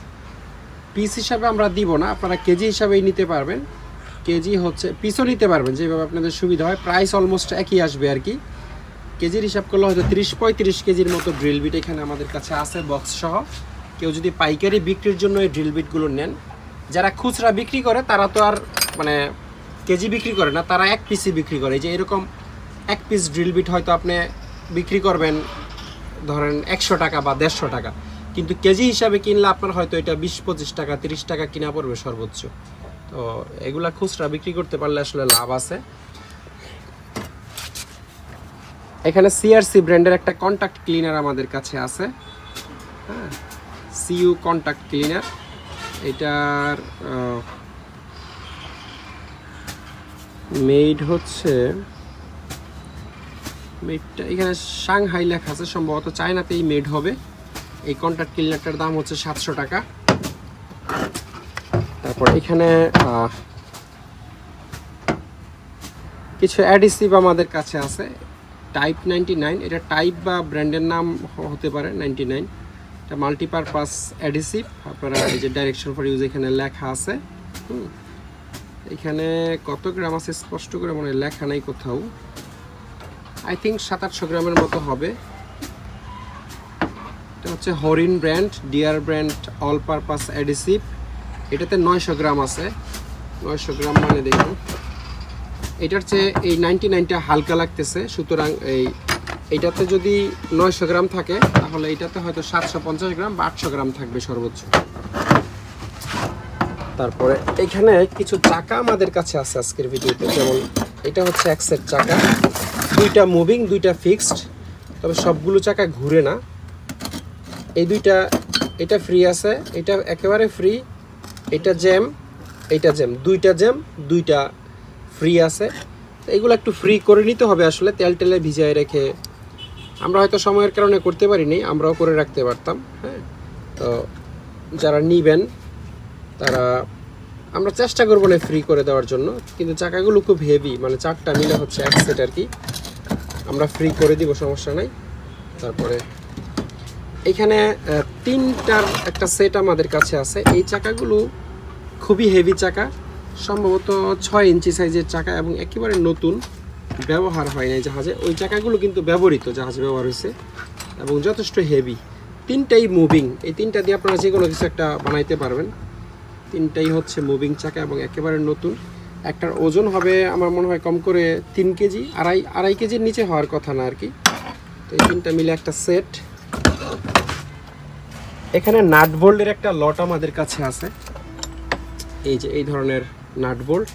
পিস হিসাবে আমরা দিব না, আপনারা কেজি হিসাবেই নিতে পারবেন। কেজি হচ্ছে পিসও নিতে পারবেন, যেভাবে আপনাদের সুবিধা হয়। প্রাইস অলমোস্ট একই আসবে আর কি। কেজির হিসাব করলে হয়তো 30-35 কেজির মতো ড্রিল বিট এখানে আমাদের কাছে আছে বক্স সহ। কেউ যদি পাইকারি বিক্রির জন্য এই ড্রিল বিটগুলো নেন, যারা খুচরা বিক্রি করে তারা তো আর মানে কেজি বিক্রি করে না, তারা 1 পিসই বিক্রি করে। যে এরকম 1 পিস ড্রিল বিট হয়তো আপনি বিক্রি করবেন ধরেন 100 টাকা বা 150 টাকা, কিন্তু কেজি হিসাবে কিনলে আপনার হয়তো এটা 20-25 টাকা 30 টাকা কিনা পড়বে সর্বোচ্চ। তো এগুলা খুচরা বিক্রি করতে পারলে আসলে লাভ আছে। এখানে CRC ব্র্যান্ডের একটা কন্টাক্ট ক্লিনার আমাদের কাছে আছে, হ্যাঁ CU কন্টাক্ট ক্লিনার। এটার মেড হচ্ছে, মেডটা এখানে সাংহাই লেখা আছে, সম্ভবত চায়নাতেই মেড হবে। এই কন্টাক্ট ক্লিনারটার দাম হচ্ছে 700 টাকা। তারপর এখানে কিছু অ্যাডিসিভ আমাদের কাছে আছে, টাইপ 99, এটা টাইপ বা ব্র্যান্ডের নাম হতে পারে 99। এটা মাল্টিপারপাস অ্যাডিসিভ, আপনারা এই যে ডাইরেকশন ফর ইউজ এখানে লেখা আছে। এখানে কত গ্রাম আছে স্পষ্ট করে মনে লেখা নাই কোথাও, আই থিঙ্ক 700-800 গ্রামের মতো হবে। এটা হচ্ছে হরিণ brand, deer brand all purpose adhesive. এটাতে 900 গ্রাম আছে। 900 গ্রাম মানে দেখুন এটার চেয়ে এই 99টা হালকা লাগতেছে, সুতরাং এইটাতে যদি 900 গ্রাম থাকে তাহলে এটাতে হয়তো 750 গ্রাম বা 800 গ্রাম থাকবে সর্বোচ্চ। তারপরে এখানে কিছু চাকা আমাদের কাছে আছে আজকের ভিডিওতে, যেমন এটা হচ্ছে এক সেট চাকা, দুইটা মুভিং দুইটা ফিক্সড, তবে সবগুলো চাকা ঘুরে না। এই দুইটা, এটা ফ্রি আছে, এটা একেবারে ফ্রি, এটা জ্যাম, এটা জ্যাম, দুইটা জ্যাম, দুইটা ফ্রি আছে। এইগুলো একটু ফ্রি করে নিতে হবে আসলে, তেল টেলে ভিজায় রেখে। আমরা হয়তো সময়ের কারণে করতে পারিনি, আমরাও করে রাখতে পারতাম। হ্যাঁ, তো যারা নিবেন তারা, আমরা চেষ্টা করবো না ফ্রি করে দেওয়ার জন্য, কিন্তু চাকাগুলো খুব হেভি, মানে 4টা মিলে হচ্ছে এক সেট আর কি। আমরা ফ্রি করে দিব, সমস্যা নাই। তারপরে এখানে 3টার একটা সেট আমাদের কাছে আছে। এই চাকাগুলো খুবই হেভি চাকা, সম্ভবত 6 ইঞ্চি সাইজের চাকা এবং একেবারে নতুন, ব্যবহার হয় নাই জাহাজে। ওই চাকাগুলো কিন্তু ব্যবহৃত জাহাজে ব্যবহার হয়েছে এবং যথেষ্ট হেভি। 3টাই মুভিং, এই 3টা দিয়ে আপনারা যে কোনো কিছু একটা বানাইতে পারবেন। 3টাই হচ্ছে মুভিং চাকা এবং একেবারে নতুন। একটার ওজন হবে আমার মনে হয় কম করে 3 কেজি, আড়াই কেজির নিচে হওয়ার কথা না আর কি। তো এই 3টা মিলে একটা সেট। এখানে নাট বোল্টের একটা লট আমাদের কাছে আছে, এই যে এই ধরনের নাট বোল্ট।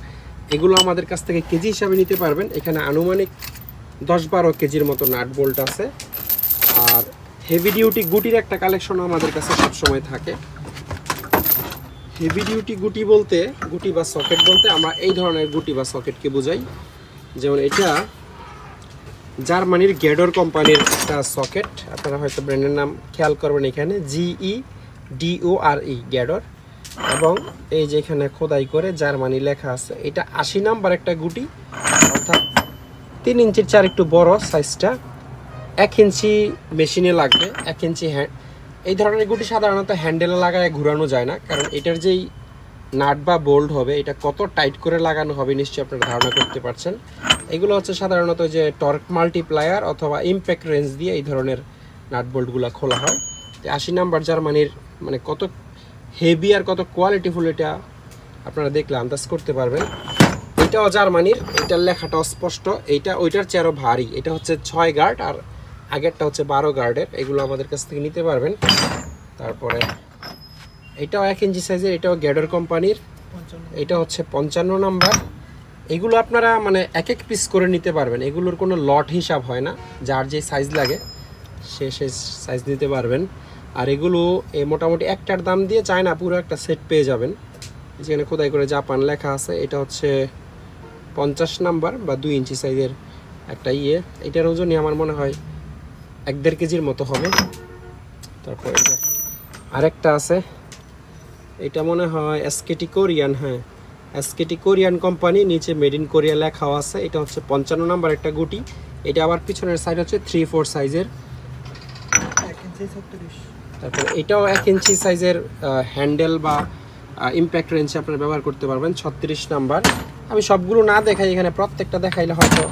এগুলো আমাদের কাছ থেকে কেজি হিসাবে নিতে পারবেন। এখানে আনুমানিক 10-12 কেজির মতো নাট বোল্ট আছে। আর হেভি ডিউটি গুটির একটা কালেকশন আমাদের কাছে সবসময় থাকে। হেভি ডিউটি গুটি বলতে, গুটি বা সকেট বলতে আমরা এই ধরনের গুটি বা সকেটকে বোঝাই। যেমন এটা জার্মানির গ্যাডর কোম্পানির একটা সকেট, আপনারা হয়তো ব্র্যান্ডের নাম খেয়াল করবেন, এখানে GEDORE গ্যাডর, এবং এই যে এখানে খোদাই করে জার্মানি লেখা আছে। এটা 80 নাম্বার একটা গুটি, অর্থাৎ 3 ইঞ্চির চার একটু বড় সাইজটা। 1 ইঞ্চি মেশিনে লাগবে, 1 ইঞ্চি হ্যান্ড। এই ধরনের গুটি সাধারণত হ্যান্ডেলে লাগায় ঘুরানো যায় না, কারণ এটার যেই নাট বা বোল্ট হবে এটা কত টাইট করে লাগানো হবে নিশ্চয়ই আপনারা ধারণা করতে পারছেন। এগুলো হচ্ছে সাধারণত যে টর্ক মাল্টিপ্লায়ার অথবা ইম্প্যাক্ট রেঞ্জ দিয়ে এই ধরনের নাট বোল্টগুলো খোলা হয়। 80 নাম্বার জার্মানির, মানে কত হেভি আর কত কোয়ালিটিফুল এটা আপনারা দেখলে আন্দাজ করতে পারবেন। এটাও জার্মানির, এটার লেখাটাও স্পষ্ট। এইটা ওইটার চেয়ে আরও ভারী, এটা হচ্ছে 6 গার্ড আর আগেরটা হচ্ছে 12 গার্ডের। এগুলো আমাদের কাছ থেকে নিতে পারবেন। তারপরে এটাও 1 ইঞ্চি সাইজের, এটাও গ্যাডর কোম্পানির, এটা হচ্ছে 55 নাম্বার। এগুলো আপনারা মানে এক এক পিস করে নিতে পারবেন, এগুলোর কোনো লট হিসাব হয় না, যার যে সাইজ লাগে সে সাইজ নিতে পারবেন। আর এগুলো মোটামুটি একটার দাম দিয়ে চায় না, পুরো একটা সেট পেয়ে যাবেন, যেখানে খোদাই করে জাপান লেখা আছে। এটা হচ্ছে 50 নাম্বার বা 2 ইঞ্চি সাইজের একটা এটার ওজনই আমার মনে হয় 1-1.5 কেজির মতো হবে। তারপর আরেকটা আছে, এটা মনে হয় SKT কোরিয়ান, হ্যাঁ SKT কোরিয়ান কোম্পানি, নিচে মেড ইন কোরিয়া লেখাও আছে। এটা হচ্ছে 55 নাম্বার একটা গুটি। এটা আবার পিছনের সাইড হচ্ছে 3/4 সাইজের। তারপরে এটাও 1 ইঞ্চি সাইজের হ্যান্ডেল বা ইম্প্যাক্ট রেঞ্জ আপনারা ব্যবহার করতে পারবেন, 36 নাম্বার। আমি সবগুলো না দেখাই, এখানে প্রত্যেকটা দেখাইলে হয়তো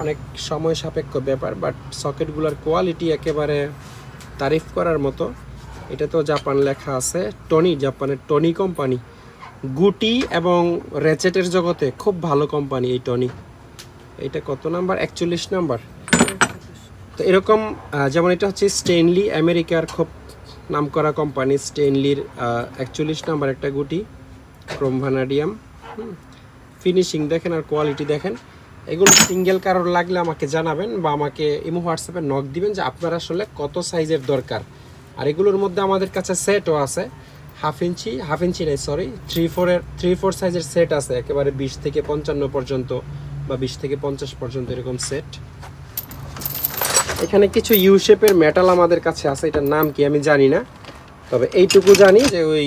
অনেক সময় সাপেক্ষ ব্যাপার, বাট সকেটগুলোর কোয়ালিটি একেবারে তারিফ করার মতো। এটা তো জাপান লেখা আছে, টনি, জাপানের টনি কোম্পানি, গুটি এবং রেচেটের জগতে খুব ভালো কোম্পানি এই টনি। এটা কত নাম্বার? 41 নাম্বার। তো এরকম যেমন এটা হচ্ছে স্টেনলি, আমেরিকার খুব নামকরা কোম্পানি স্টেনলির 41 নাম্বার একটা গুটি, ক্রোম ভ্যানাডিয়াম। ফিনিশিং দেখেন আর কোয়ালিটি দেখেন। এগুলো সিঙ্গেল কারোর লাগলে আমাকে জানাবেন বা আমাকে ইমো হোয়াটসঅ্যাপে নক দিবেন যে আপনার আসলে কত সাইজের দরকার। আর এগুলোর মধ্যে আমাদের কাছে সেটও আছে, হাফ ইঞ্চি নেই সরি 3/4 সাইজের সেট আছে, একেবারে 20 থেকে 55 পর্যন্ত বা 20 থেকে 50 পর্যন্ত এরকম সেট। এখানে কিছু ইউ শেপের মেটাল আমাদের কাছে আছে, এটার নাম কি আমি জানি না, তবে এইটুকু জানি যে ওই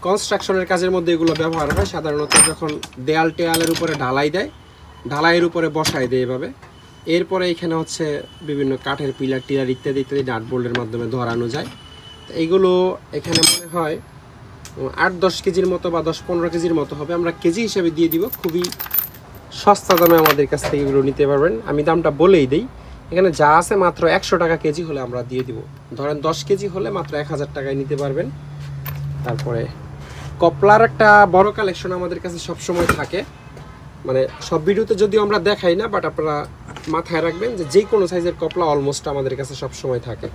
কনস্ট্রাকশনের কাজের মধ্যে এগুলো ব্যবহার হয় সাধারণত, যখন দেয়ালের উপরে ঢালাই দেয়, ঢালাইয়ের উপরে বসায় দেয় এভাবে। এরপরে এখানে হচ্ছে বিভিন্ন কাঠের পিলার টিলার ইত্যাদি নাট বোল্টের মাধ্যমে ধরানো যায়। তো এইগুলো এখানে মনে হয় 8-10 কেজির মতো বা 10-15 কেজির মতো হবে। আমরা কেজি হিসেবে দিয়ে দিব, খুবই সস্তা দামে আমাদের কাছ থেকে এগুলো নিতে পারবেন। আমি দামটা বলেই দিই, এখানে যা আছে মাত্র 100 টাকা কেজি হলে আমরা দিয়ে দিব। ধরেন 10 কেজি হলে মাত্র 1000 টাকায় নিতে পারবেন। তারপরে কপলার একটা বড় কালেকশন আমাদের কাছে সবসময় থাকে, মানে সব ভিডিওতে যদিও আমরা দেখাই না, বাট আপনারা মাথায় রাখবেন যে কোনো সাইজের কপলা অলমোস্ট আমাদের কাছে সবসময় থাকে।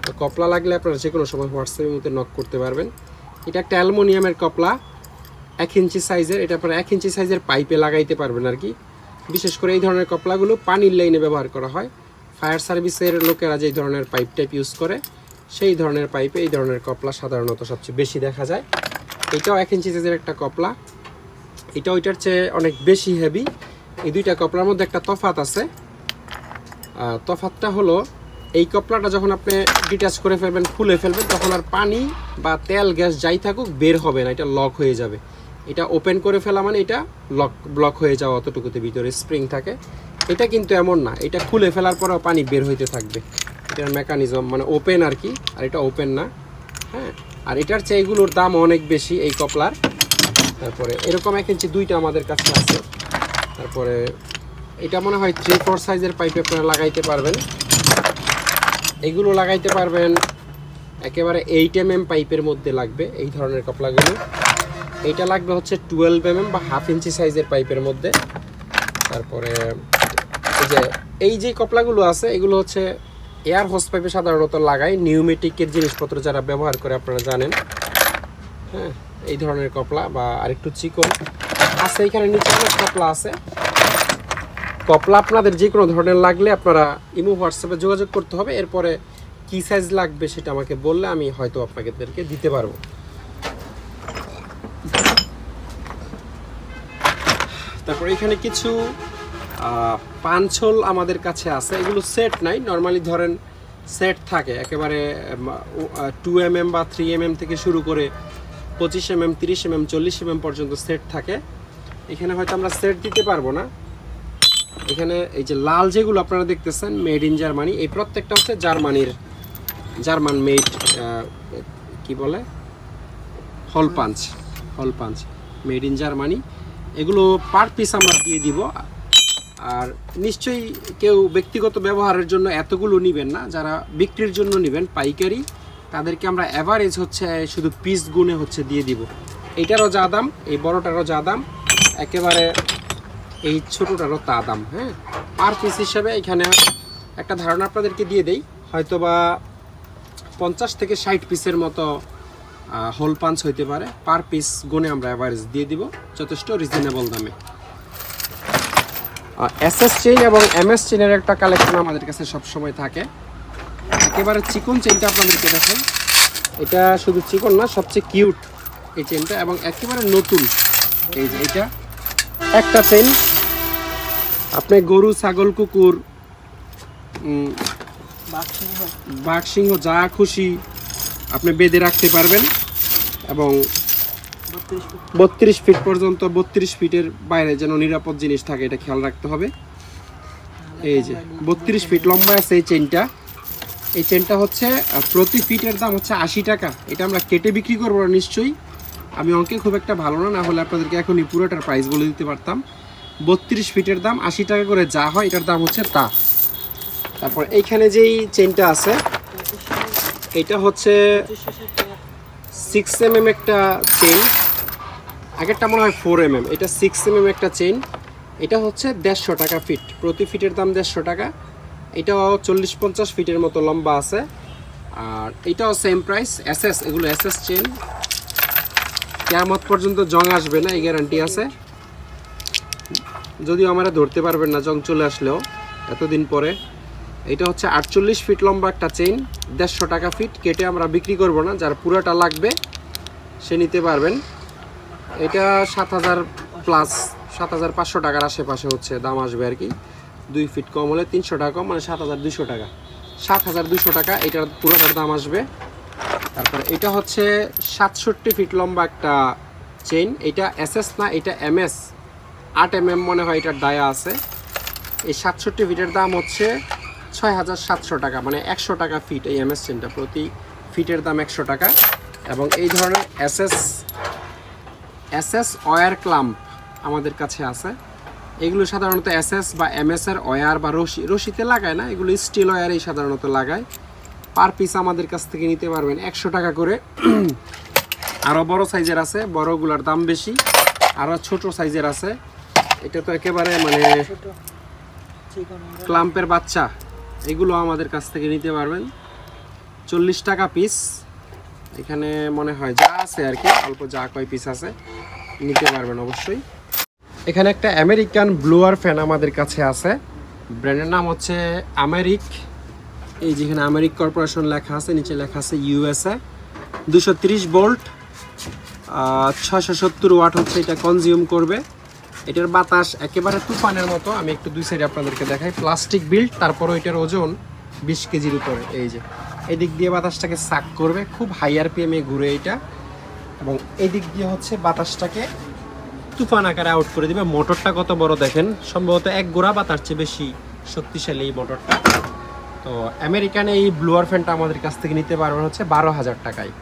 তো কপলা লাগলে আপনারা যে কোনো সময় হোয়াটসঅ্যাপের মধ্যে নক করতে পারবেন। এটা একটা অ্যালুমিনিয়ামের কপলা 1 ইঞ্চি সাইজের, এটা আপনারা 1 ইঞ্চি সাইজের পাইপে লাগাইতে পারবেন আর কি। বিশেষ করে এই ধরনের কপলাগুলো পানির লাইনে ব্যবহার করা হয়। ফায়ার সার্ভিসের লোকেরা যেই ধরনের পাইপ টাইপ ইউজ করে সেই ধরনের পাইপে এই ধরনের কপলা সাধারণত সবচেয়ে বেশি দেখা যায়। এটাও 1 ইঞ্চি সাইজের একটা কপলা, এটা ওইটার চেয়ে অনেক বেশি হেভি। এই দুইটা কপলার মধ্যে একটা তফাৎ আছে। তফাৎটা হলো এই কপলাটা যখন আপনি ডিটাচ করে ফেলবেন, খুলে ফেলবেন, তখন আর পানি বা তেল গ্যাস যাই থাকুক বের হবে না, এটা লক হয়ে যাবে। এটা ওপেন করে ফেলা মানে এটা ব্লক হয়ে যাওয়া, অতটুকুতে ভিতরে স্প্রিং থাকে। এটা কিন্তু এমন না, এটা খুলে ফেলার পরেও পানি বের হইতে থাকবে। এটার মেকানিজম মানে ওপেন আর কি, আর এটা ওপেন না। হ্যাঁ, আর এটার চেয়ে এগুলোর দাম অনেক বেশি এই কপলার। তারপরে এরকম 1 ইঞ্চি দুইটা আমাদের কাছে আছে। তারপরে এটা মনে হয় 3/4 সাইজের পাইপে আপনারা লাগাইতে পারবেন। এগুলো লাগাইতে পারবেন একেবারে 8 mm পাইপের মধ্যে লাগবে এই ধরনের কপলাগুলো। এইটা লাগবে হচ্ছে 12 mm বা 1/2 ইঞ্চি সাইজের পাইপের মধ্যে। তারপরে এই যে কপলাগুলো আছে এগুলো হচ্ছে এয়ার হোস পাইপে সাধারণত লাগায়, নিউমেটিকের জিনিসপত্র যারা ব্যবহার করে আপনারা জানেন। হ্যাঁ, এই ধরনের কপলা বা আরেকটু চিকন আছে। এখানে নিচে অনেক কপলা আছে। কপলা আপনাদের যে কোনো ধরনের লাগলে আপনারা ইমো হোয়াটসঅ্যাপে যোগাযোগ করতে হবে। এরপরে কি সাইজ লাগবে সেটা আমাকে বললে আমি হয়তো আপনাদেরকে দিতে পারবো। তারপরে এখানে কিছু পাঞ্চল আমাদের কাছে আছে। এগুলো সেট নাই, নর্মালি ধরেন সেট থাকে একেবারে 2 mm বা 3 mm থেকে শুরু করে 25 mm, 30 mm, 40 mm পর্যন্ত সেট থাকে। এখানে হয়তো আমরা সেট দিতে পারবো না। এখানে এই যে লাল যেগুলো আপনারা দেখতেছেন মেড ইন জার্মানি, এই প্রত্যেকটা হচ্ছে জার্মান মেড কি বলে হল পাঞ্চ মেড ইন জার্মানি। এগুলো পার পিস আমরা দিয়ে দিব। আর নিশ্চয়ই কেউ ব্যক্তিগত ব্যবহারের জন্য এতগুলো নেবেন না, যারা বিক্রির জন্য নেবেন পাইকারি, তাদেরকে আমরা অ্যাভারেজ হচ্ছে শুধু পিস গুনে হচ্ছে দিয়ে দিব। এইটারও যা দাম, এই বড়টারও যা দাম, একেবারে এই ছোটোটারও তা দাম। হ্যাঁ, পার পিস হিসাবে এখানে একটা ধারণা আপনাদেরকে দিয়ে দেই, হয়তোবা 50 থেকে 60 পিসের মতো হোল পাঞ্চ হইতে পারে। পার পিস গুনে আমরা অ্যাভারেজ দিয়ে দিব যথেষ্ট রিজনেবল দামে। এসএস চেইন এবং এমএস চেইনের একটা কালেকশন আমাদের কাছে সবসময় থাকে। একেবারে চিকন চেইনটা আপনাদেরকে দেখাই। এটা শুধু চিকন না, সবচেয়ে কিউট এই চেইনটা এবং একেবারে নতুন। এই যে এটা একটা চেইন, আপনি গরু, ছাগল, কুকুর, বাঘ, সিংহ যা খুশি আপনি বেঁধে রাখতে পারবেন। এবং 32 ফিট পর্যন্ত, 32 ফিটের বাইরে যেন নিরাপদ জিনিস থাকে, এটা খেয়াল রাখতে হবে। এই যে 32 ফিট লম্বা আছে এই চেইনটা। এই চেইনটা হচ্ছে প্রতি ফিটের দাম হচ্ছে 80 টাকা। এটা আমরা কেটে বিক্রি করবো না নিশ্চয়ই, আমি অঙ্কে খুব একটা ভালো না, হলে আপনাদেরকে এখনই পুরোটার প্রাইস বলে দিতে পারতাম। 32 ফিটের দাম 80 টাকা করে যা হয়, এটার দাম হচ্ছে তা। তারপর এইখানে যেই চেইনটা আছে এটা হচ্ছে 6 mm একটা চেইন, আগেরটা মনে হয় 4 mm, এটা 6 mm একটা চেইন। এটা হচ্ছে 150 টাকা ফিট, প্রতি ফিটের দাম 150 টাকা। এটাও 40-50 ফিটের মতো লম্বা আছে। আর এটাও সেম প্রাইস, এসএস, এগুলো এসএস চেইন, কিয়ামত পর্যন্ত জং আসবে না এই গ্যারান্টি আছে। যদিও আমরা ধরতে পারবেন না জং চলে আসলেও এতদিন পরে। এটা হচ্ছে 48 ফিট লম্বা একটা চেইন, 150 টাকা ফিট, কেটে আমরা বিক্রি করব না, যার পুরোটা লাগবে সে নিতে পারবেন। এটা 7000 প্লাস 7500 টাকার আশেপাশে হচ্ছে দাম আসবে আর কি। 2 ফিট কম হলে 300 টাকা কম, মানে 7200 টাকা। 7200 টাকা এটার পুরোটার দাম আসবে। তারপরে এটা হচ্ছে 67 ফিট লম্বা একটা চেইন, এটা এসএস না, এটা এমএস, 8 mm মনে হয় এটার ডায়া আছে। এই 67 ফিটের দাম হচ্ছে 6700 টাকা, মানে 100 টাকা ফিট এই এমএস চেইনটা, প্রতি ফিটের দাম 100 টাকা। এবং এই ধরনের এসএস ওয়্যার ক্লাম্প আমাদের কাছে আছে। এগুলো সাধারণত এসএস বা এমএস এর ওয়্যার বা রশিতে লাগায় না, এগুলো স্টিল ওয়্যারেই সাধারণত লাগায়। পার পিস আমাদের কাছ থেকে নিতে পারবেন 100 টাকা করে। আরও বড় সাইজের আছে, বড়গুলোর দাম বেশি। আরও ছোট সাইজের আছে, এটা তো একেবারে মানে ছোট চিকন ক্লাম্পের বাচ্চা, এগুলো আমাদের কাছ থেকে নিতে পারবেন 40 টাকা পিস। এখানে মনে হয় যা আছে আর কি, অল্প যা কয় পিস আছে নিতে পারবেন অবশ্যই। এখানে একটা আমেরিকান ব্লোয়ার ফ্যান আমাদের কাছে আছে, ব্র্যান্ডের নাম হচ্ছে আমেরিক। এই যেখানে আমেরিক কর্পোরেশন লেখা আছে, নিচে লেখা আছে ইউএসএ। 230 ভোল্ট, 670 ওয়াট হচ্ছে এটা কনজিউম করবে। এটার বাতাস একেবারে তুফানের মতো। আমি একটু দুই সাইডে আপনাদেরকে দেখাই। প্লাস্টিক বিল্ড, তারপরও এটার ওজন 20 কেজির উপরে। এই যে এদিক দিয়ে বাতাসটাকে সাক করবে, খুব হাই আরপিএমে ঘুরে এটা, এবং এদিক দিয়ে হচ্ছে বাতাসটাকে তুফান আকারে আউট করে দিবে। মোটরটা কত বড় দেখেন, সম্ভবত 1 গোড়া বা তার চেয়ে বেশি শক্তিশালী এই মোটরটা। তো আমেরিকান এই ব্লোয়ার ফ্যানটা আমাদের কাছ থেকে নিতে পারবেন হচ্ছে 12,000 টাকায়।